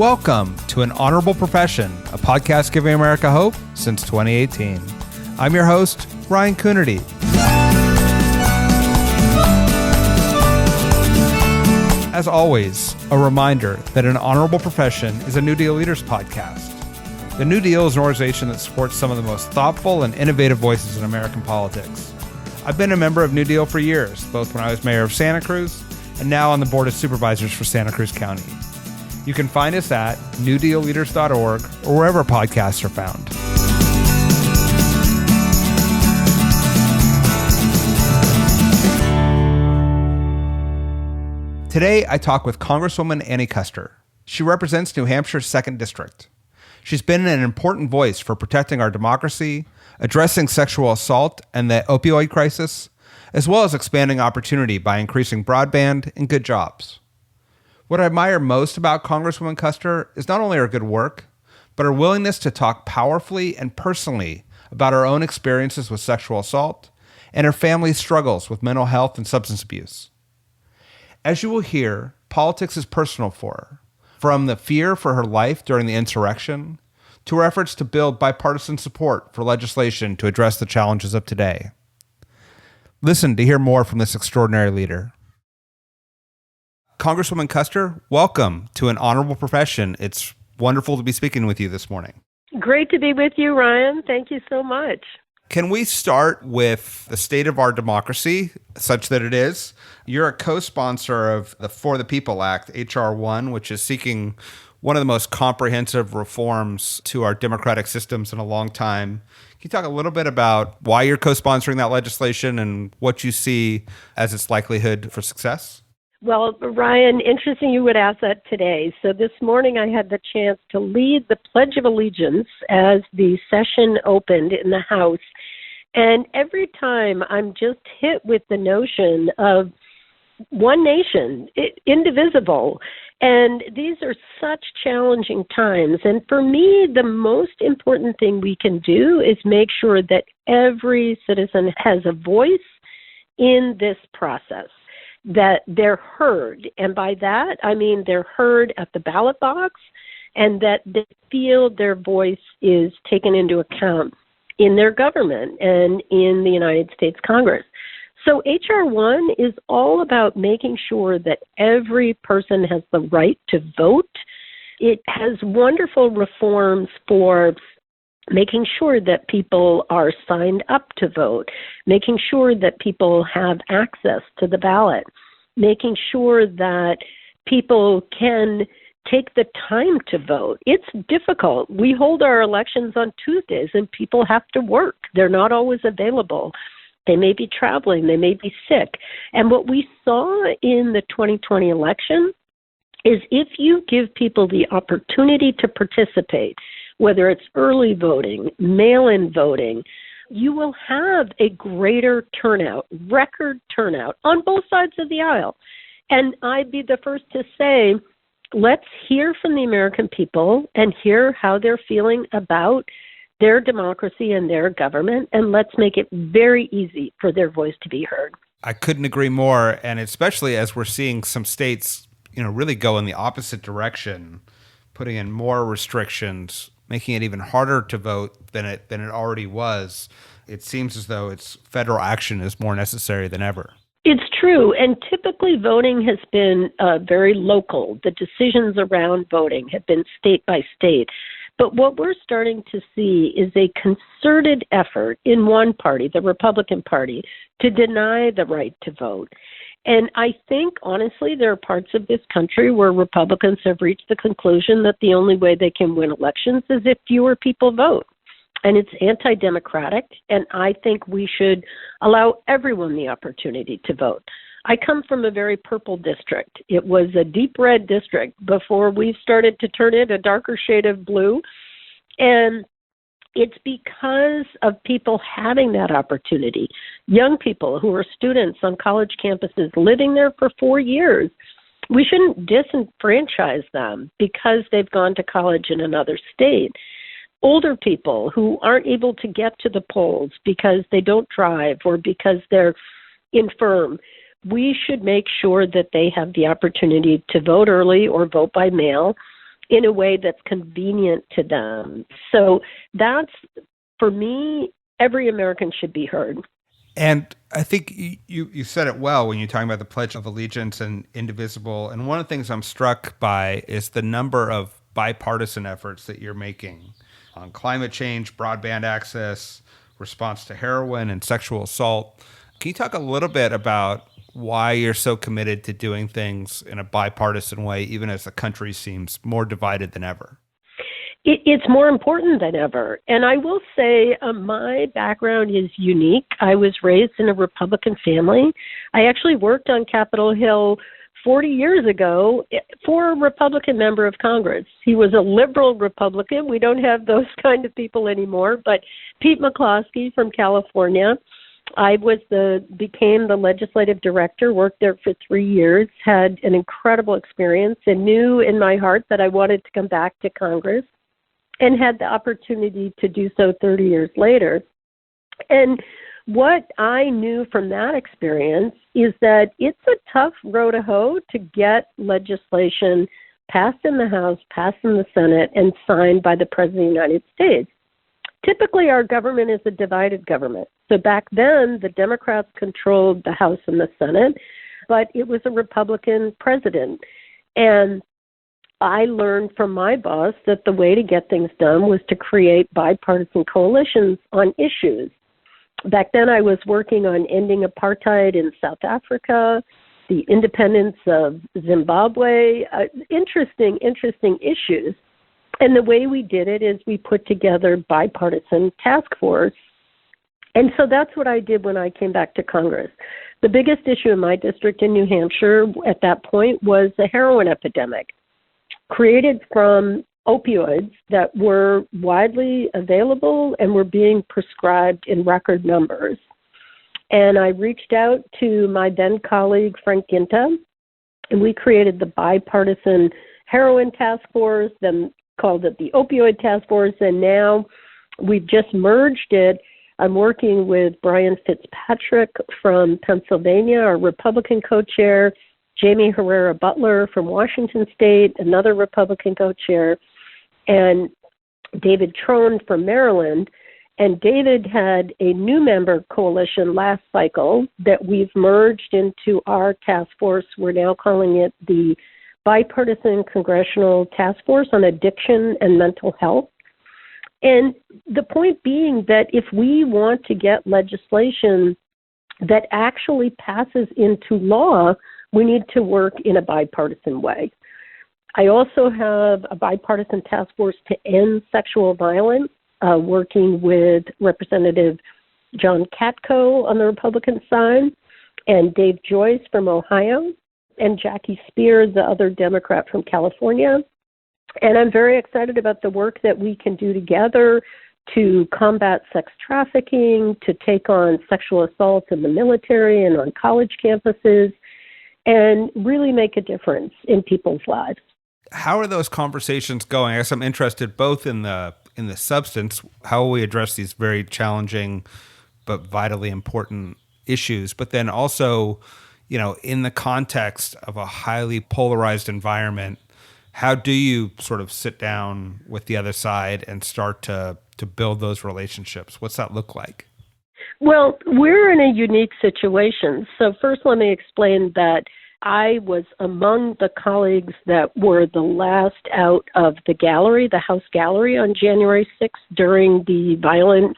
Welcome to An Honorable Profession, a podcast giving America hope since 2018. I'm your host, Ryan Coonerty. As always, a reminder that An Honorable Profession is a New Deal Leaders podcast. The New Deal is an organization that supports some of the most thoughtful and innovative voices in American politics. I've been a member of New Deal for years, both when I was mayor of Santa Cruz and now on the Board of Supervisors for Santa Cruz County. You can find us at newdealleaders.org or wherever podcasts are found. Today, I talk with Congresswoman Annie Kuster. She represents New Hampshire's 2nd District. She's been an important voice for protecting our democracy, addressing sexual assault and the opioid crisis, as well as expanding opportunity by increasing broadband and good jobs. What I admire most about Congresswoman Kuster is not only her good work, but her willingness to talk powerfully and personally about her own experiences with sexual assault and her family's struggles with mental health and substance abuse. As you will hear, politics is personal for her, from the fear for her life during the insurrection to her efforts to build bipartisan support for legislation to address the challenges of today. Listen to hear more from this extraordinary leader. Congresswoman Kuster, welcome to An Honorable Profession. It's wonderful to be speaking with you this morning. Great to be with you, Ryan. Thank you so much. Can we start with the state of our democracy, such that it is? You're a co-sponsor of the For the People Act, H.R. 1, which is seeking one of the most comprehensive reforms to our democratic systems in a long time. Can you talk a little bit about why you're co-sponsoring that legislation and what you see as its likelihood for success? Well, Ryan, interesting you would ask that today. So this morning I had the chance to lead the Pledge of Allegiance as the session opened in the House. And every time I'm just hit with the notion of one nation, indivisible. And these are such challenging times. And for me, the most important thing we can do is make sure that every citizen has a voice in this process, that they're heard. And by that, I mean they're heard at the ballot box and that they feel their voice is taken into account in their government and in the United States Congress. So H.R. 1 is all about making sure that every person has the right to vote. It has wonderful reforms for making sure that people are signed up to vote, making sure that people have access to the ballot, making sure that people can take the time to vote. It's difficult. We hold our elections on Tuesdays and people have to work. They're not always available. They may be traveling. They may be sick. And what we saw in the 2020 election is if you give people the opportunity to participate, whether it's early voting, mail-in voting, you will have a greater turnout, record turnout on both sides of the aisle. And I'd be the first to say, let's hear from the American people and hear how they're feeling about their democracy and their government, and let's make it very easy for their voice to be heard. I couldn't agree more, and especially as we're seeing some states, really go in the opposite direction, putting in more restrictions, making it even harder to vote than it already was. It seems as though federal action is more necessary than ever. It's true, and typically voting has been very local. The decisions around voting have been state by state. But what we're starting to see is a concerted effort in one party, the Republican Party, to deny the right to vote. And I think, honestly, there are parts of this country where Republicans have reached the conclusion that the only way they can win elections is if fewer people vote. And it's anti-democratic, and I think we should allow everyone the opportunity to vote. I come from a very purple district. It was a deep red district before we started to turn it a darker shade of blue. And it's because of people having that opportunity. Young people who are students on college campuses living there for 4 years, we shouldn't disenfranchise them because they've gone to college in another state. Older people who aren't able to get to the polls because they don't drive or because they're infirm, we should make sure that they have the opportunity to vote early or vote by mail in a way that's convenient to them. So that's, for me, every American should be heard. And I think you said it well when you're talking about the Pledge of Allegiance and indivisible. And one of the things I'm struck by is the number of bipartisan efforts that you're making on climate change, broadband access, response to heroin and sexual assault. Can you talk a little bit about why you're so committed to doing things in a bipartisan way, even as the country seems more divided than ever? It's more important than ever. And I will say my background is unique. I was raised in a Republican family. I actually worked on Capitol Hill 40 years ago for a Republican member of Congress. He was a liberal Republican. We don't have those kind of people anymore. But Pete McCloskey from California, I became the legislative director, worked there for 3 years, had an incredible experience, and knew in my heart that I wanted to come back to Congress, and had the opportunity to do so 30 years later. And what I knew from that experience is that it's a tough row to hoe to get legislation passed in the House, passed in the Senate, and signed by the President of the United States. Typically, our government is a divided government. So back then, the Democrats controlled the House and the Senate, but it was a Republican president. And I learned from my boss that the way to get things done was to create bipartisan coalitions on issues. Back then, I was working on ending apartheid in South Africa, the independence of Zimbabwe, interesting issues. And the way we did it is we put together bipartisan task force. And so that's what I did when I came back to Congress. The biggest issue in my district in New Hampshire at that point was the heroin epidemic, created from opioids that were widely available and were being prescribed in record numbers. And I reached out to my then colleague, Frank Ginta, and we created the bipartisan heroin task force, then called it the opioid task force, and now we've just merged it. I'm working with Brian Fitzpatrick from Pennsylvania, our Republican co-chair, Jamie Herrera Butler from Washington State, another Republican co-chair, and David Trone from Maryland. And David had a new member coalition last cycle that we've merged into our task force. We're now calling it the Bipartisan Congressional Task Force on Addiction and Mental Health. And the point being that if we want to get legislation that actually passes into law, we need to work in a bipartisan way. I also have a bipartisan task force to end sexual violence, working with Representative John Katko on the Republican side, and Dave Joyce from Ohio, and Jackie Spear, the other Democrat from California. And I'm very excited about the work that we can do together to combat sex trafficking, to take on sexual assault in the military and on college campuses, and really make a difference in people's lives. How are those conversations going? I guess I'm interested both in the substance, how will we address these very challenging but vitally important issues, but then also, in the context of a highly polarized environment, how do you sort of sit down with the other side and start to build those relationships? What's that look like? Well, we're in a unique situation. So first, let me explain that I was among the colleagues that were the last out of the gallery, the House gallery, on January 6th during the violent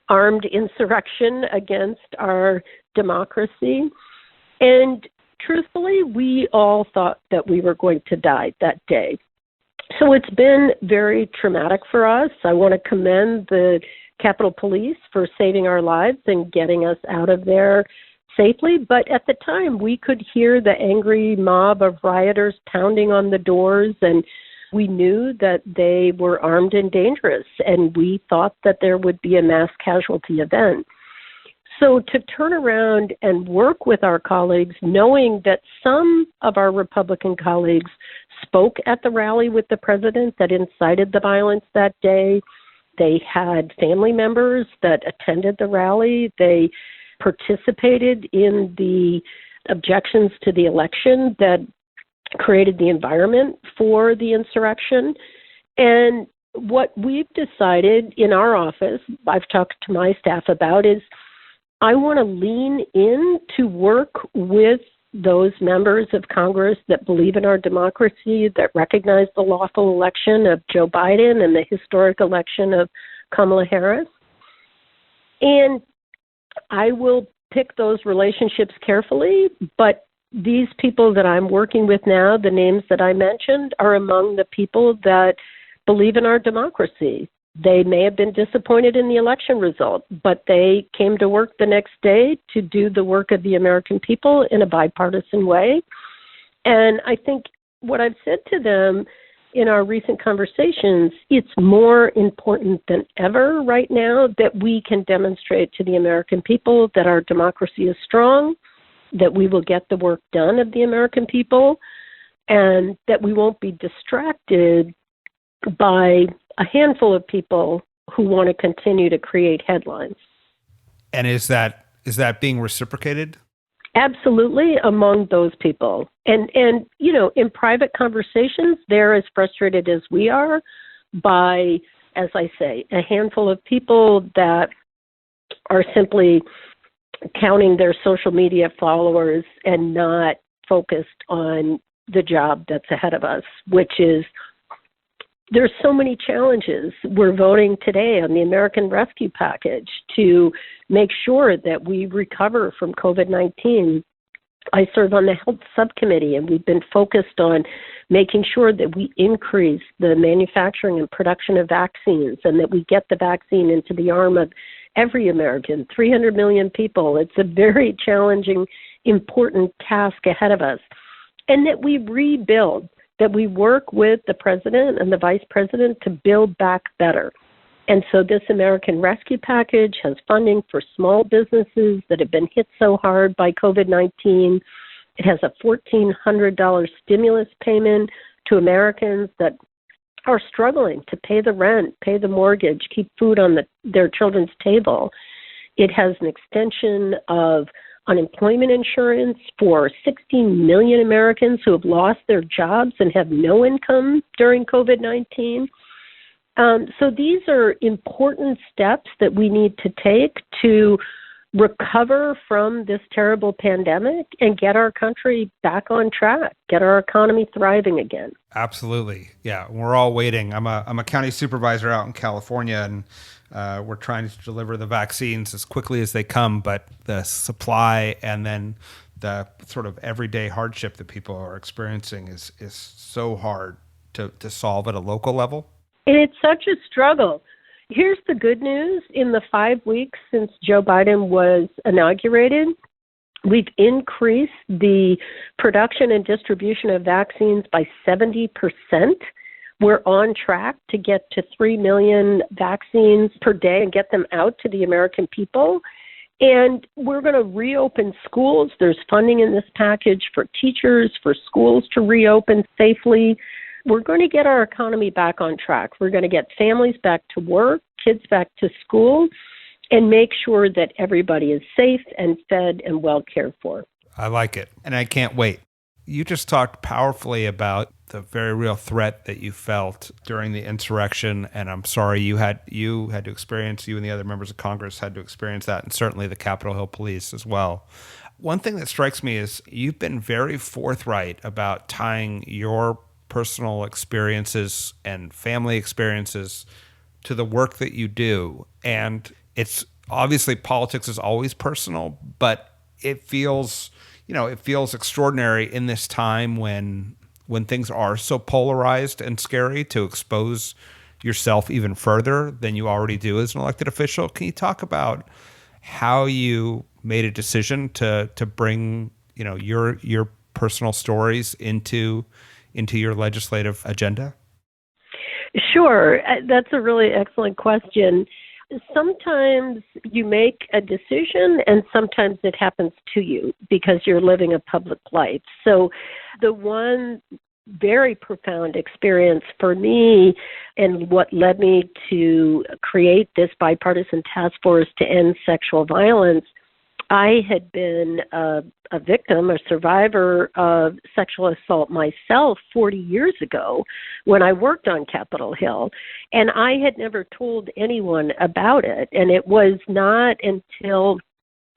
armed insurrection against our democracy. And truthfully, we all thought that we were going to die that day. So it's been very traumatic for us. I want to commend the Capitol Police for saving our lives and getting us out of there safely. But at the time, we could hear the angry mob of rioters pounding on the doors, and we knew that they were armed and dangerous, and we thought that there would be a mass casualty event. So to turn around and work with our colleagues, knowing that some of our Republican colleagues spoke at the rally with the president that incited the violence that day, they had family members that attended the rally, they participated in the objections to the election that created the environment for the insurrection. And what we've decided in our office, I've talked to my staff about, is I want to lean in to work with those members of Congress that believe in our democracy, that recognize the lawful election of Joe Biden and the historic election of Kamala Harris. And I will pick those relationships carefully, but these people that I'm working with now, the names that I mentioned, are among the people that believe in our democracy. They may have been disappointed in the election result, but they came to work the next day to do the work of the American people in a bipartisan way. And I think what I've said to them in our recent conversations, it's more important than ever right now that we can demonstrate to the American people that our democracy is strong, that we will get the work done of the American people, and that we won't be distracted by a handful of people who want to continue to create headlines. And is that being reciprocated? Absolutely, among those people. And in private conversations, they're as frustrated as we are by, as I say, a handful of people that are simply counting their social media followers and not focused on the job that's ahead of us, which is there's so many challenges. We're voting today on the American Rescue Package to make sure that we recover from COVID-19. I serve on the Health Subcommittee, and we've been focused on making sure that we increase the manufacturing and production of vaccines and that we get the vaccine into the arm of every American, 300 million people. It's a very challenging, important task ahead of us. And that we rebuild, that we work with the president and the vice president to build back better. And so this American Rescue Package has funding for small businesses that have been hit so hard by COVID-19. It has a $1,400 stimulus payment to Americans that are struggling to pay the rent, pay the mortgage, keep food on their children's table. It has an extension of unemployment insurance for 16 million Americans who have lost their jobs and have no income during COVID-19. So these are important steps that we need to take to recover from this terrible pandemic and get our country back on track, get our economy thriving again. Absolutely. Yeah, we're all waiting. I'm a county supervisor out in California, and we're trying to deliver the vaccines as quickly as they come, but the supply and then the sort of everyday hardship that people are experiencing is so hard to solve at a local level. And it's such a struggle. Here's the good news. In the 5 weeks since Joe Biden was inaugurated, we've increased the production and distribution of vaccines by 70%. We're on track to get to 3 million vaccines per day and get them out to the American people. And we're going to reopen schools. There's funding in this package for teachers, for schools to reopen safely. We're going to get our economy back on track. We're going to get families back to work, kids back to school, and make sure that everybody is safe and fed and well cared for. I like it, and I can't wait. You just talked powerfully about the very real threat that you felt during the insurrection, and I'm sorry you had to experience, you and the other members of Congress had to experience that, and certainly the Capitol Hill Police as well. One thing that strikes me is you've been very forthright about tying your personal experiences and family experiences to the work that you do. And it's obviously politics is always personal, but it feels extraordinary in this time when things are so polarized and scary to expose yourself even further than you already do as an elected official. Can you talk about how you made a decision to bring, your personal stories into your legislative agenda? Sure. That's a really excellent question. Sometimes you make a decision and sometimes it happens to you because you're living a public life. So the one very profound experience for me and what led me to create this bipartisan task force to end sexual violence I had been a victim, a survivor of sexual assault myself 40 years ago when I worked on Capitol Hill, and I had never told anyone about it. And it was not until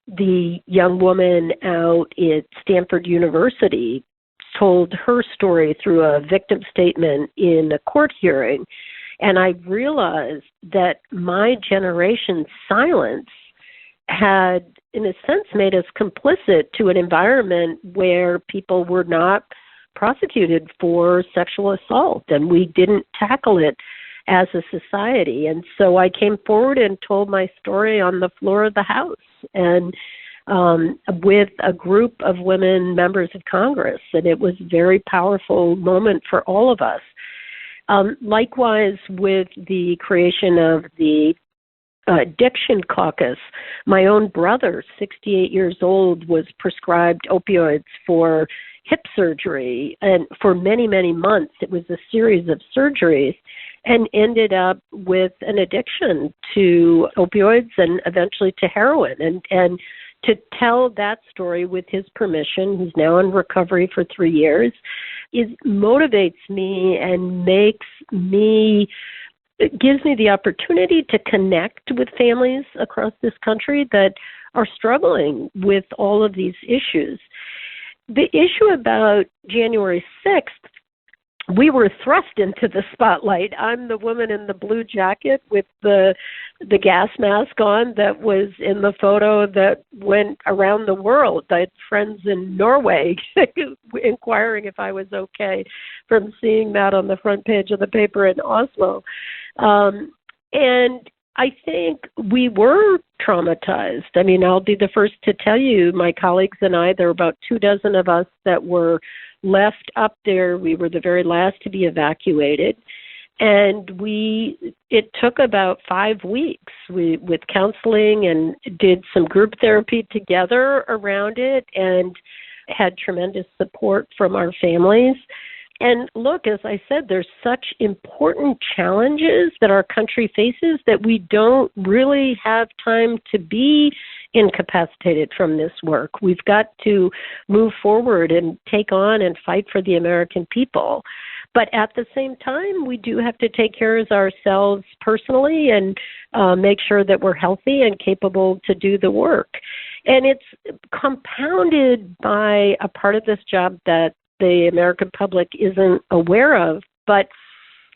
the young woman out at Stanford University told her story through a victim statement in a court hearing, and I realized that my generation's silence had, in a sense, made us complicit to an environment where people were not prosecuted for sexual assault, and we didn't tackle it as a society. And so I came forward and told my story on the floor of the House, and with a group of women members of Congress, and it was a very powerful moment for all of us. Likewise, with the creation of the Addiction Caucus, my own brother, 68 years old, was prescribed opioids for hip surgery, and for many, many months it was a series of surgeries, and ended up with an addiction to opioids and eventually to heroin. And to tell that story with his permission, who's now in recovery for 3 years, motivates me and it gives me the opportunity to connect with families across this country that are struggling with all of these issues. The issue about January 6th, we were thrust into the spotlight. I'm the woman in the blue jacket with the gas mask on that was in the photo that went around the world. I had friends in Norway inquiring if I was okay from seeing that on the front page of the paper in Oslo. And I think we were traumatized. I mean, I'll be the first to tell you, my colleagues and I, there were about 24 of us that were left up there. We were the very last to be evacuated. And it took about 5 weeks with counseling, and did some group therapy together around it, and had tremendous support from our families. And look, as I said, there's such important challenges that our country faces that we don't really have time to be incapacitated from this work. We've got to move forward and take on and fight for the American people. But at the same time, we do have to take care of ourselves personally and make sure that we're healthy and capable to do the work. And it's compounded by a part of this job that the American public isn't aware of, but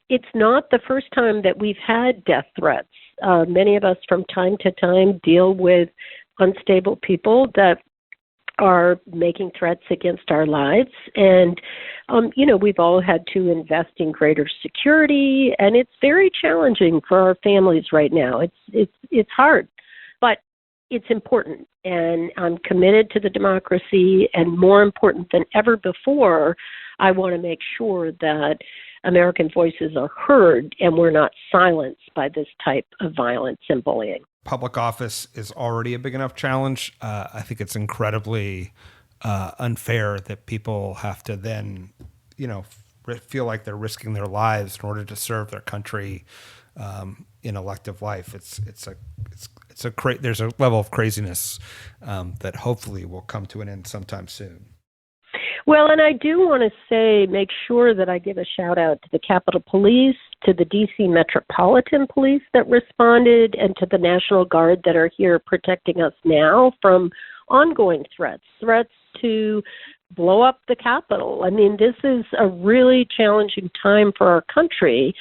it's not the first time that we've had death threats. Many of us from time to time deal with unstable people that are making threats against our lives. And, we've all had to invest in greater security, and it's very challenging for our families right now. It's hard, but it's important, and I'm committed to the democracy, and more important than ever before, I want to make sure that American voices are heard and we're not silenced by this type of violence and bullying. Public office is already a big enough challenge. I think it's incredibly unfair that people have to then, feel like they're risking their lives in order to serve their country in elective life. There's a level of craziness that hopefully will come to an end sometime soon. Well, and I do want to make sure that I give a shout out to the Capitol Police, to the D.C. Metropolitan Police that responded, and to the National Guard that are here protecting us now from ongoing threats to blow up the Capitol. I mean, this is a really challenging time for our country,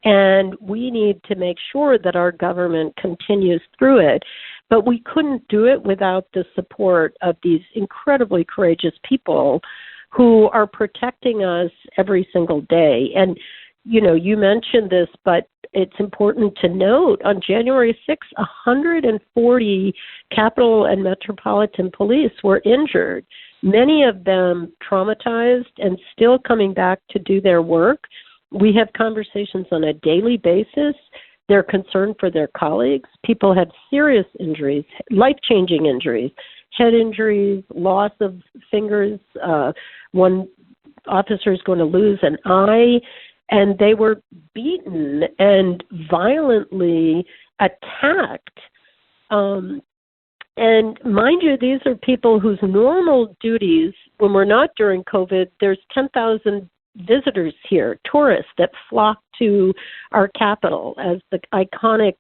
and we need to make sure that our government continues through it. But we couldn't do it without the support of these incredibly courageous people who are protecting us every single day. And, you mentioned this, but it's important to note on January 6th, 140 Capitol and Metropolitan Police were injured, many of them traumatized and still coming back to do their work. We have conversations on a daily basis. They're concerned for their colleagues. People have serious injuries, life-changing injuries, head injuries, loss of fingers. One officer is going to lose an eye. And they were beaten and violently attacked And mind you, these are people whose normal duties, when we're not during COVID, there's 10,000 visitors here, tourists that flock to our capital as the iconic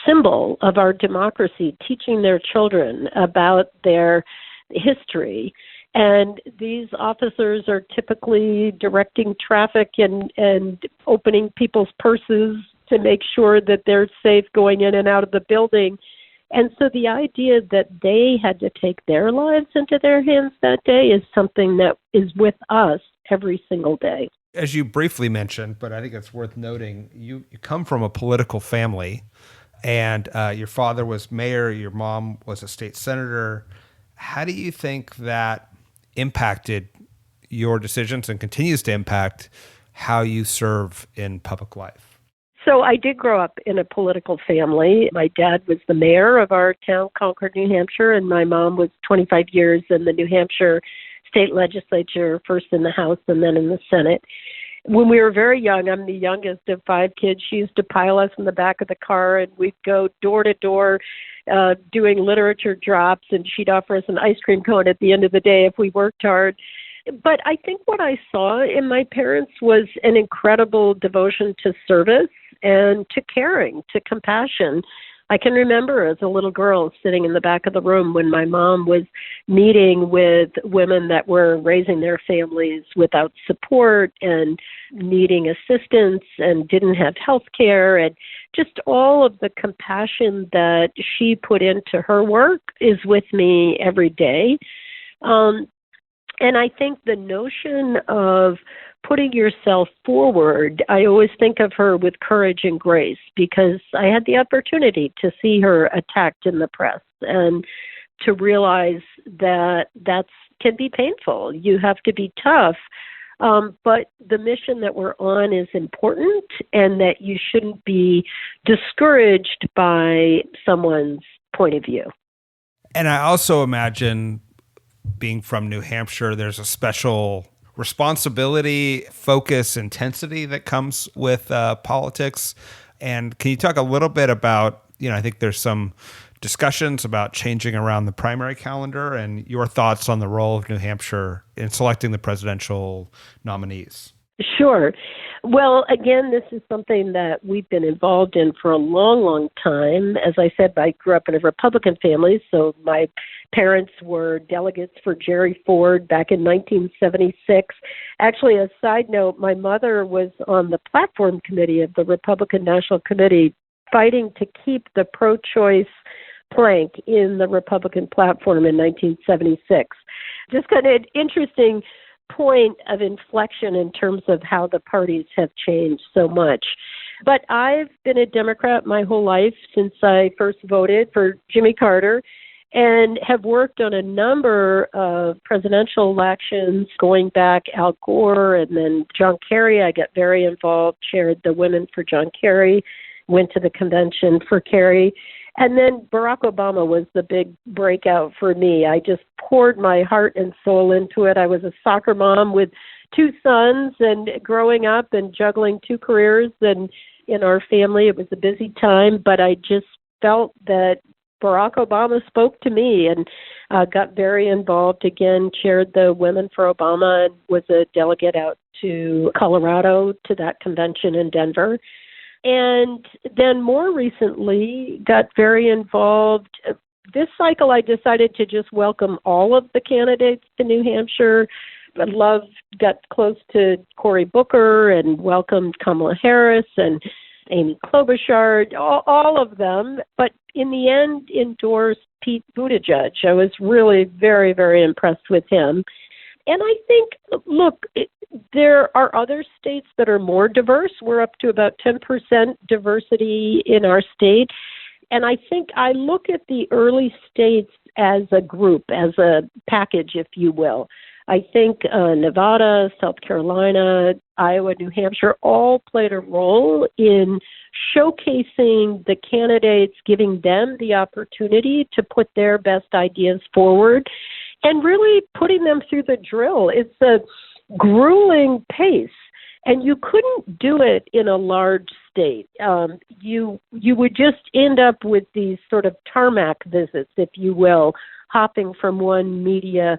symbol of our democracy, teaching their children about their history. And these officers are typically directing traffic and opening people's purses to make sure that they're safe going in and out of the building. And so the idea that they had to take their lives into their hands that day is something that is with us every single day. As you briefly mentioned, but I think it's worth noting, you come from a political family, and your father was mayor, your mom was a state senator. How do you think that impacted your decisions and continues to impact how you serve in public life? So I did grow up in a political family. My dad was the mayor of our town, Concord, New Hampshire, and my mom was 25 years in the New Hampshire state legislature, first in the House and then in the Senate. When we were very young, I'm the youngest of 5 kids. She used to pile us in the back of the car, and we'd go door to door doing literature drops, and she'd offer us an ice cream cone at the end of the day if we worked hard. But I think what I saw in my parents was an incredible devotion to service and to caring, to compassion. I can remember as a little girl sitting in the back of the room when my mom was meeting with women that were raising their families without support and needing assistance and didn't have health care, and just all of the compassion that she put into her work is with me every day. And I think the notion of putting yourself forward, I always think of her with courage and grace, because I had the opportunity to see her attacked in the press and to realize that can be painful. You have to be tough. But the mission that we're on is important, and that you shouldn't be discouraged by someone's point of view. And I also imagine, being from New Hampshire, there's a special responsibility, focus, intensity that comes with politics. And can you talk a little bit about, I think there's some discussions about changing around the primary calendar, and your thoughts on the role of New Hampshire in selecting the presidential nominees? Sure. Well, again, this is something that we've been involved in for a long, long time. As I said, I grew up in a Republican family, so my parents were delegates for Jerry Ford back in 1976. Actually, a side note, my mother was on the platform committee of the Republican National Committee, fighting to keep the pro-choice plank in the Republican platform in 1976. Just kind of an interesting point of inflection in terms of how the parties have changed so much. But I've been a Democrat my whole life since I first voted for Jimmy Carter, and have worked on a number of presidential elections going back Al Gore and then John Kerry. I got very involved, chaired the Women for John Kerry, went to the convention for Kerry. And then Barack Obama was the big breakout for me. I just poured my heart and soul into it. I was a soccer mom with 2 sons, and growing up and juggling 2 careers. And in our family, it was a busy time, but I just felt that Barack Obama spoke to me, and got very involved. Again, chaired the Women for Obama and was a delegate out to Colorado to that convention in Denver. And then more recently got very involved. This cycle, I decided to just welcome all of the candidates to New Hampshire. Got close to Cory Booker and welcomed Kamala Harris and Amy Klobuchar, all of them. But in the end, endorsed Pete Buttigieg. I was really very, very impressed with him. And I think, look, there are other states that are more diverse. We're up to about 10% diversity in our state. And I think I look at the early states as a group, as a package, if you will. I think Nevada, South Carolina, Iowa, New Hampshire all played a role in showcasing the candidates, giving them the opportunity to put their best ideas forward, and really putting them through the drill. It's a grueling pace. And you couldn't do it in a large state. You would just end up with these sort of tarmac visits, if you will, hopping from one media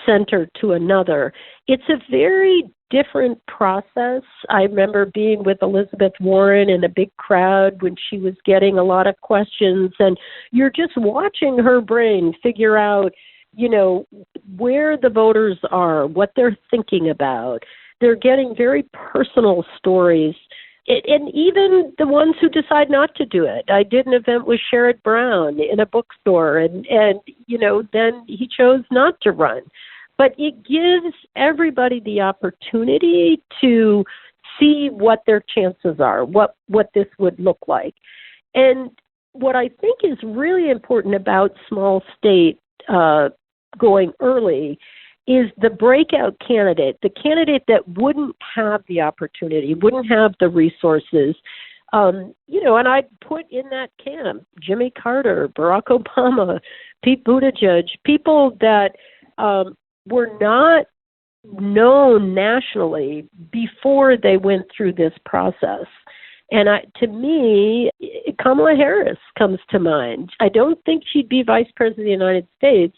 center to another. It's a very different process. I remember being with Elizabeth Warren in a big crowd when she was getting a lot of questions, and you're just watching her brain figure out, where the voters are, what they're thinking about. They're getting very personal stories, and even the ones who decide not to do it. I did an event with Sherrod Brown in a bookstore, and then he chose not to run. But it gives everybody the opportunity to see what their chances are, what this would look like. And what I think is really important about small state going early is the breakout candidate, the candidate that wouldn't have the opportunity, wouldn't have the resources. And I'd put in that camp Jimmy Carter, Barack Obama, Pete Buttigieg, people that were not known nationally before they went through this process. And to me, Kamala Harris comes to mind. I don't think she'd be Vice President of the United States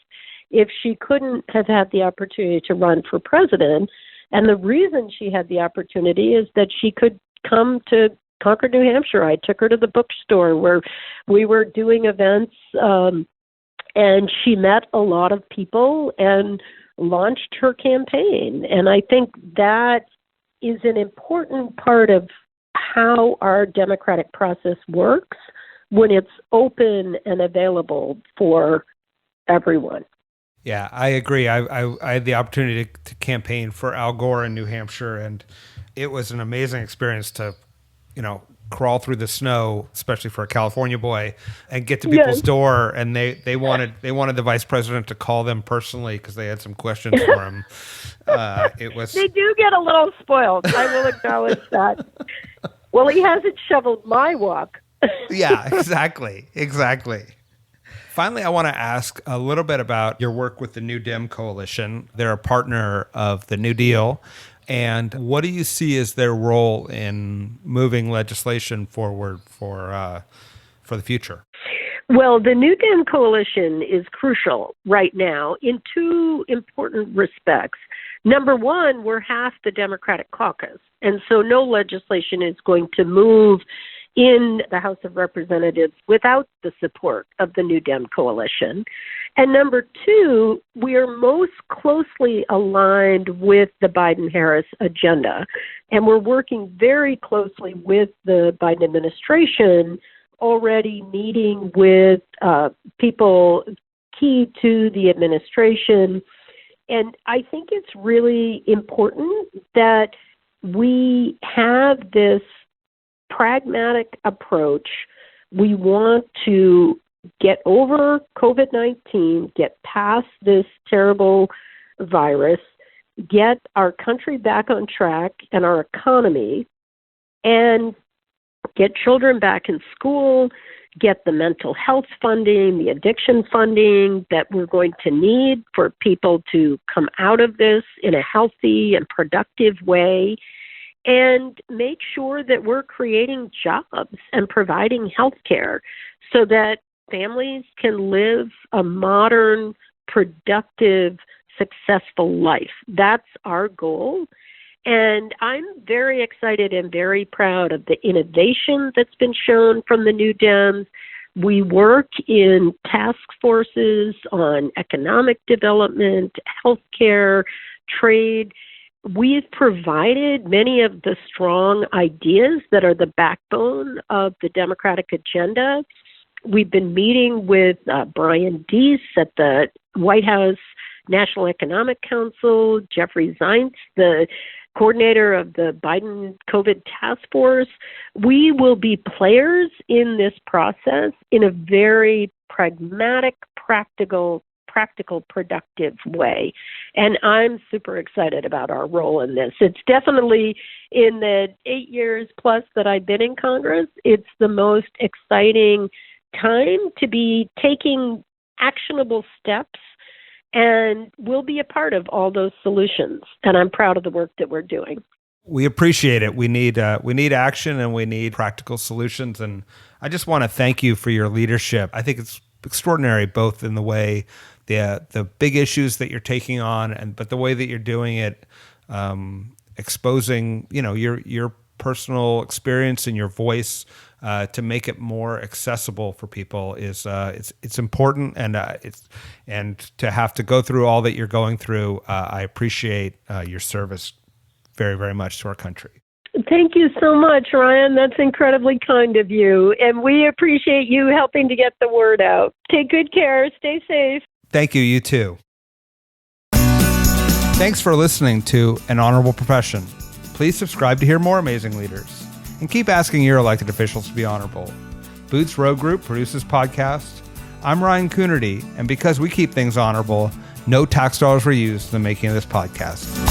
if she couldn't have had the opportunity to run for president. And the reason she had the opportunity is that she could come to Concord, New Hampshire. I took her to the bookstore where we were doing events, and she met a lot of people and launched her campaign. And I think that is an important part of how our democratic process works when it's open and available for everyone. Yeah, I agree. I had the opportunity to campaign for Al Gore in New Hampshire, and it was an amazing experience to, crawl through the snow, especially for a California boy, and get to people's door. And they wanted the vice president to call them personally because they had some questions for him. It was. They do get a little spoiled. I will acknowledge that. Well, he hasn't shoveled my walk. Yeah, exactly. Finally, I want to ask a little bit about your work with the New Dem Coalition. They're a partner of the New Deal. And what do you see as their role in moving legislation forward for the future? Well, the New Dem Coalition is crucial right now in two important respects. Number one, we're half the Democratic caucus, and so no legislation is going to move in the House of Representatives without the support of the New Dem Coalition. And number two, we are most closely aligned with the Biden-Harris agenda. And we're working very closely with the Biden administration, already meeting with people key to the administration. And I think it's really important that we have this pragmatic approach. We want to get over COVID-19, get past this terrible virus, get our country back on track and our economy, and get children back in school, get the mental health funding, the addiction funding that we're going to need for people to come out of this in a healthy and productive way, and make sure that we're creating jobs and providing health care so that families can live a modern, productive, successful life. That's our goal. And I'm very excited and very proud of the innovation that's been shown from the New Dems. We work in task forces on economic development, healthcare, trade. We've provided many of the strong ideas that are the backbone of the Democratic agenda. We've been meeting with Brian Deese at the White House National Economic Council, Jeffrey Zients, the coordinator of the Biden COVID task force. We will be players in this process in a very pragmatic, practical, productive way. And I'm super excited about our role in this. It's definitely, in the 8 years plus that I've been in Congress, it's the most exciting time to be taking actionable steps And we'll be a part of all those solutions. And I'm proud of the work that we're doing. We appreciate it. We need action, and we need practical solutions. And I just want to thank you for your leadership. I think it's extraordinary, both in the way the big issues that you're taking on, but the way that you're doing it, exposing your personal experience and your voice to make it more accessible for people is it's important, and to have to go through all that you're going through. I appreciate your service very, very much to our country. Thank you so much, Ryan. That's incredibly kind of you. And we appreciate you helping to get the word out. Take good care. Stay safe. Thank you. You too. Thanks for listening to An Honorable Profession. Please subscribe to hear more amazing leaders. And keep asking your elected officials to be honorable. Boots Road Group produces podcasts. I'm Ryan Coonerty, and because we keep things honorable, no tax dollars were used in the making of this podcast.